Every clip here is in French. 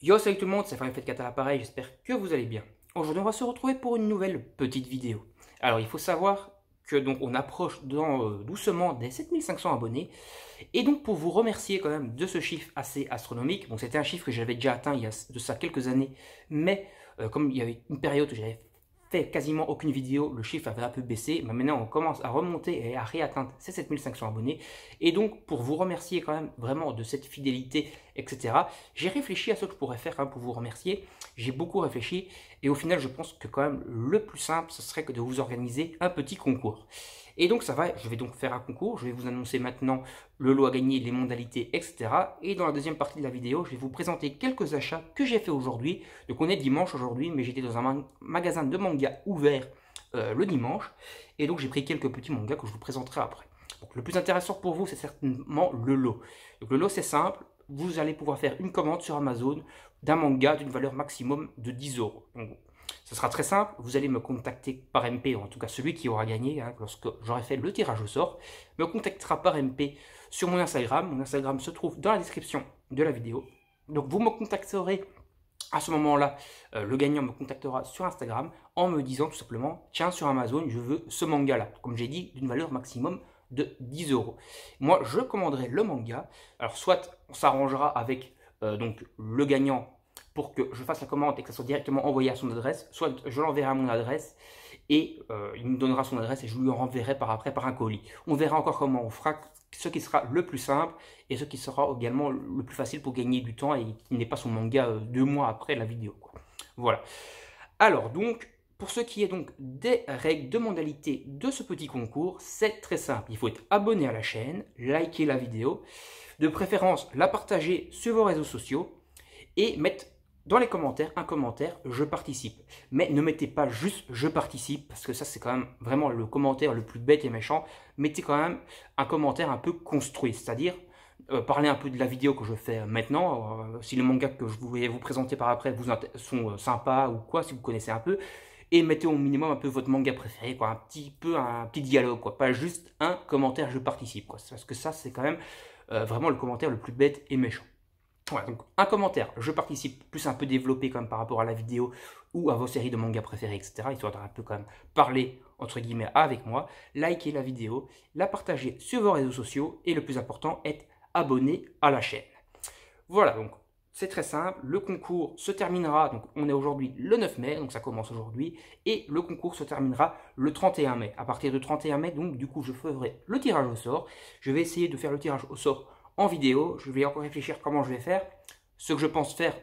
Yo, salut tout le monde, c'est Fête à l'appareil, j'espère que vous allez bien. Aujourd'hui, on va se retrouver pour une nouvelle petite vidéo. Alors, il faut savoir que donc on approche doucement des 7500 abonnés. Et donc, pour vous remercier quand même de ce chiffre assez astronomique, bon, c'était un chiffre que j'avais déjà atteint il y a de ça quelques années, mais comme il y avait une période où j'avais fait quasiment aucune vidéo, le chiffre avait un peu baissé. Mais maintenant, on commence à remonter et à réatteindre ces 7500 abonnés. Et donc, pour vous remercier quand même vraiment de cette fidélité, etc., j'ai réfléchi à ce que je pourrais faire pour vous remercier. J'ai beaucoup réfléchi et au final, je pense que quand même le plus simple, ce serait que de vous organiser un petit concours. Et donc ça va, je vais donc faire un concours, je vais vous annoncer maintenant le lot à gagner, les modalités, etc. Et dans la deuxième partie de la vidéo, je vais vous présenter quelques achats que j'ai fait aujourd'hui. Donc on est dimanche aujourd'hui, mais j'étais dans un magasin de manga ouvert le dimanche. Et donc j'ai pris quelques petits mangas que je vous présenterai après. Donc le plus intéressant pour vous, c'est certainement le lot. Donc le lot, c'est simple, vous allez pouvoir faire une commande sur Amazon d'un manga d'une valeur maximum de 10 euros. Donc, ce sera très simple, vous allez me contacter par MP, en tout cas celui qui aura gagné, lorsque j'aurai fait le tirage au sort, me contactera par MP sur mon Instagram. Mon Instagram se trouve dans la description de la vidéo. Donc vous me contacterez à ce moment-là, le gagnant me contactera sur Instagram en me disant tout simplement, tiens, sur Amazon, je veux ce manga-là, comme j'ai dit, d'une valeur maximum de 10 euros. Moi, je commanderai le manga. Alors, soit on s'arrangera avec donc le gagnant pour que je fasse la commande et que ça soit directement envoyé à son adresse, soit je l'enverrai à mon adresse et il me donnera son adresse et je lui renverrai par après par un colis. On verra encore comment on fera, ce qui sera le plus simple et ce qui sera également le plus facile pour gagner du temps et qu'il n'ait pas son manga 2 mois après la vidéo, quoi. Voilà. Alors donc, pour ce qui est donc des règles de modalité de ce petit concours, c'est très simple. Il faut être abonné à la chaîne, liker la vidéo, de préférence la partager sur vos réseaux sociaux et mettre dans les commentaires un commentaire je participe. Mais ne mettez pas juste je participe parce que ça c'est quand même vraiment le commentaire le plus bête et méchant. Mettez quand même un commentaire un peu construit, c'est-à-dire parler un peu de la vidéo que je fais maintenant. Si les mangas que je vais vous présenter par après sont sympas ou quoi, si vous connaissez un peu. Et mettez au minimum un peu votre manga préféré, quoi, un petit dialogue, quoi, pas juste un commentaire je participe, quoi, parce que ça c'est quand même vraiment le commentaire le plus bête et méchant. Voilà, donc un commentaire, je participe, plus un peu développé quand même par rapport à la vidéo ou à vos séries de mangas préférées, etc. Histoire d'un peu quand même parler, entre guillemets, avec moi. Likez la vidéo, la partagez sur vos réseaux sociaux et le plus important, être abonné à la chaîne. Voilà, donc c'est très simple. Le concours se terminera, donc on est aujourd'hui le 9 mai, donc ça commence aujourd'hui, et le concours se terminera le 31 mai. À partir du 31 mai, donc du coup, je ferai le tirage au sort. Je vais essayer de faire le tirage au sort en vidéo. Je vais encore réfléchir comment je vais faire. Ce que je pense faire,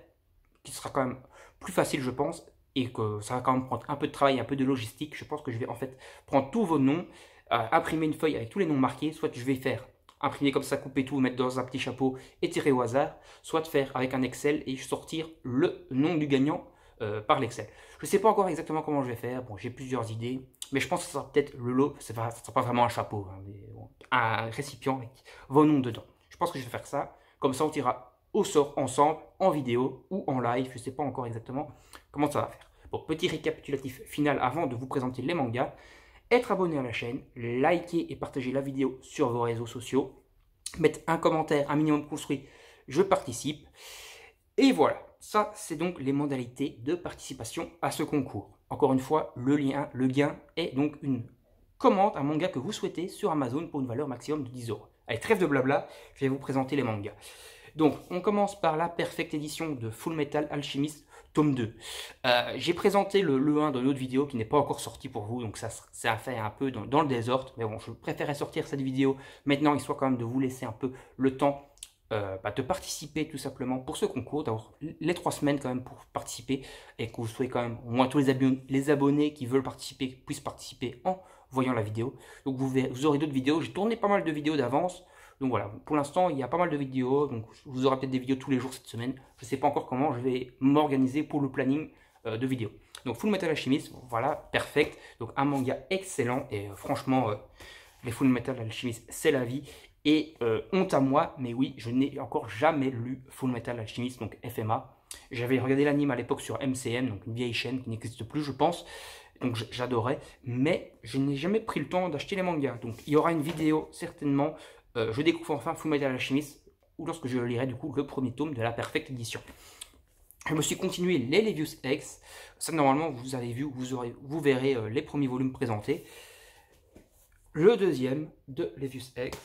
qui sera quand même plus facile, je pense, et que ça va quand même prendre un peu de travail, un peu de logistique. Je pense que je vais en fait prendre tous vos noms, imprimer une feuille avec tous les noms marqués, soit je vais faire imprimer comme ça, couper tout, mettre dans un petit chapeau et tirer au hasard, soit faire avec un Excel et sortir le nom du gagnant par l'Excel. Je ne sais pas encore exactement comment je vais faire, bon, j'ai plusieurs idées, mais je pense que ce sera peut-être le lot, ce ne sera pas vraiment un chapeau, mais bon, un récipient avec vos noms dedans. Je pense que je vais faire ça, comme ça on tirera au sort ensemble, en vidéo ou en live, je ne sais pas encore exactement comment ça va faire. Bon, petit récapitulatif final avant de vous présenter les mangas. Être abonné à la chaîne, liker et partager la vidéo sur vos réseaux sociaux, mettre un commentaire, un minimum construit, je participe. Et voilà, ça c'est donc les modalités de participation à ce concours. Encore une fois, le gain est donc une commande, un manga que vous souhaitez sur Amazon pour une valeur maximum de 10 euros. Allez, trêve de blabla, je vais vous présenter les mangas. Donc, on commence par la Perfect Edition de Full Metal Alchemist, tome 2. J'ai présenté le 1 dans une autre vidéo qui n'est pas encore sorti pour vous, donc ça a fait un peu dans le désordre. Mais bon, je préférais sortir cette vidéo maintenant, histoire quand même de vous laisser un peu le temps de participer tout simplement pour ce concours, d'avoir les 3 semaines quand même pour participer, et que vous soyez quand même, au moins tous les abonnés qui veulent participer, puissent participer en voyant la vidéo. Donc vous aurez d'autres vidéos, j'ai tourné pas mal de vidéos d'avance. Donc voilà, pour l'instant, il y a pas mal de vidéos, donc vous aurez peut-être des vidéos tous les jours cette semaine. Je ne sais pas encore comment je vais m'organiser pour le planning de vidéos. Donc Full Metal Alchemist, voilà, perfect. Donc un manga excellent, et franchement, les Full Metal Alchemist, c'est la vie. Et honte à moi, mais oui, je n'ai encore jamais lu Full Metal Alchemist, donc FMA. J'avais regardé l'anime à l'époque sur MCM, donc une vieille chaîne qui n'existe plus, je pense. Donc j'adorais, mais je n'ai jamais pris le temps d'acheter les mangas. Donc il y aura une vidéo certainement. Je découvre enfin Full Metal Alchemist, ou lorsque je lirai du coup le premier tome de la Perfect Edition. Je me suis continué les Levius X. Ça, normalement, vous avez vu, vous verrez les premiers volumes présentés. Le deuxième de Levius X.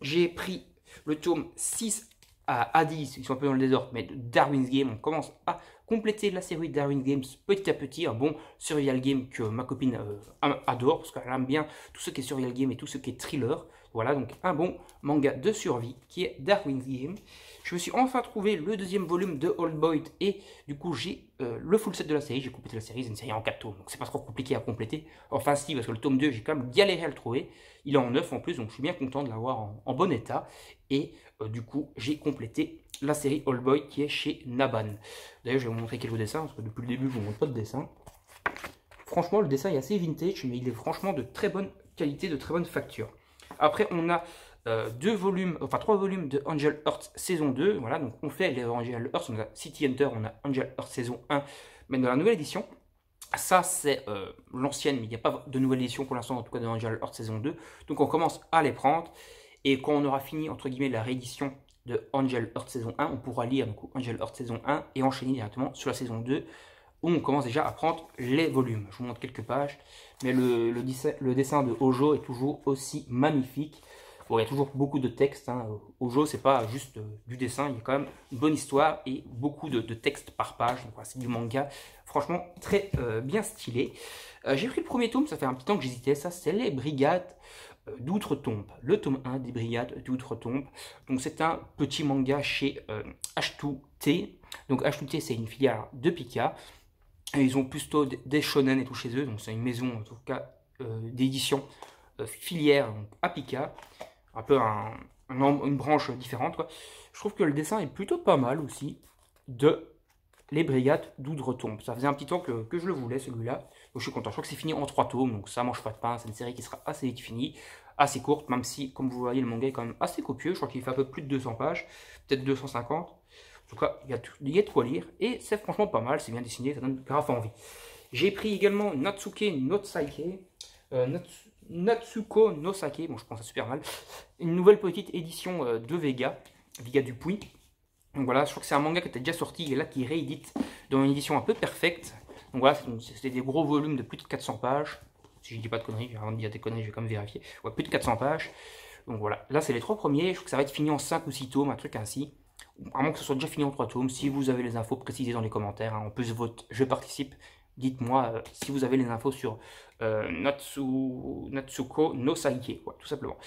J'ai pris le tome 6 à 10, ils sont un peu dans le désordre, mais de Darwin's Game. On commence à compléter la série Darwin's Games petit à petit. Un bon survival game que ma copine adore, parce qu'elle aime bien tout ce qui est survival game et tout ce qui est thriller. Voilà, donc un bon manga de survie qui est Darwin's Game. Je me suis enfin trouvé le deuxième volume de Old Boy et du coup j'ai le full set de la série. J'ai complété la série, c'est une série en 4 tomes, donc c'est pas trop compliqué à compléter. Enfin si, parce que le tome 2 j'ai quand même galéré à le trouver. Il est en 9 en plus, donc je suis bien content de l'avoir en bon état. Et du coup j'ai complété la série Old Boy qui est chez Naban. D'ailleurs je vais vous montrer quelques dessins, parce que depuis le début je vous montre pas de dessin. Franchement le dessin est assez vintage, mais il est franchement de très bonne qualité, de très bonne facture. Après on a trois volumes de Angel Hearts saison 2. Voilà, donc on fait les Angel Hearts, on a City Hunter, on a Angel Hearts saison 1, mais dans la nouvelle édition. Ça, c'est l'ancienne, mais il n'y a pas de nouvelle édition pour l'instant, en tout cas de Angel Hearts saison 2. Donc on commence à les prendre. Et quand on aura fini, entre guillemets, la réédition de Angel Hearts saison 1, on pourra lire donc, Angel Hearts saison 1 et enchaîner directement sur la saison 2, où on commence déjà à prendre les volumes. Je vous montre quelques pages, mais le dessin de Hojo est toujours aussi magnifique. Bon, il y a toujours beaucoup de texte. Hein. Hojo, c'est pas juste du dessin, il y a quand même une bonne histoire et beaucoup de texte par page. Donc voilà, c'est du manga, franchement très bien stylé. J'ai pris le premier tome, ça fait un petit temps que j'hésitais. Ça, c'est les Brigades d'Outre-Tombe. Le tome 1 des Brigades d'Outre-Tombe. Donc c'est un petit manga chez H2T. Donc H2T, c'est une filiale de Pika. Et ils ont plutôt des shonen et tout chez eux. Donc c'est une maison, en tout cas, d'édition filière donc, à Pika. Un peu une branche différente, quoi. Je trouve que le dessin est plutôt pas mal aussi de les Brigades d'Outre-Tombe. Ça faisait un petit temps que je le voulais, celui-là. Donc je suis content. Je crois que c'est fini en 3 tomes, donc ça mange pas de pain. C'est une série qui sera assez vite finie, assez courte, même si, comme vous voyez, le manga est quand même assez copieux. Je crois qu'il fait un peu plus de 200 pages, peut-être 250. En tout cas, il y a de quoi lire. Et c'est franchement pas mal, c'est bien dessiné, ça donne grave envie. J'ai pris également Natsuke no Saike. Natsuko no Sake, bon je pense à super mal, une nouvelle petite édition de Vega Dupuis. Donc voilà, je crois que c'est un manga qui était déjà sorti et là qui réédite dans une édition un peu perfecte. Donc voilà, c'était des gros volumes de plus de 400 pages. Si je dis pas de conneries, avant de dire des conneries, je vais quand même vérifier. Ouais, plus de 400 pages. Donc voilà, là c'est les 3 premiers, je crois que ça va être fini en 5 ou 6 tomes, un truc ainsi. Vraiment que ce soit déjà fini en 3 tomes. Si vous avez les infos, précisez dans les commentaires. Hein. En plus, je participe. Dites-moi si vous avez les infos sur Natsuko no Saike, ouais, tout simplement.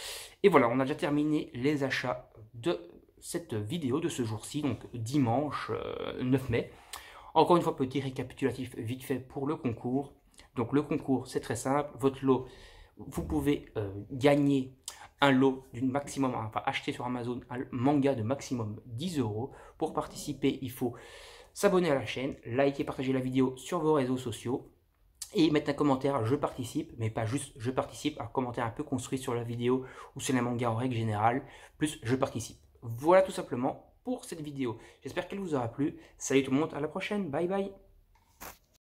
Et voilà, on a déjà terminé les achats de cette vidéo de ce jour-ci, donc dimanche 9 mai. Encore une fois, petit récapitulatif vite fait pour le concours. Donc le concours, c'est très simple. Votre lot, vous pouvez gagner un lot d'une maximum, enfin acheter sur Amazon un manga de maximum 10 €. Pour participer, il faut s'abonner à la chaîne, liker, partager la vidéo sur vos réseaux sociaux et mettre un commentaire je participe, mais pas juste je participe, un commentaire un peu construit sur la vidéo ou sur les mangas en règle générale, plus je participe. Voilà tout simplement pour cette vidéo. J'espère qu'elle vous aura plu. Salut tout le monde, à la prochaine, bye bye.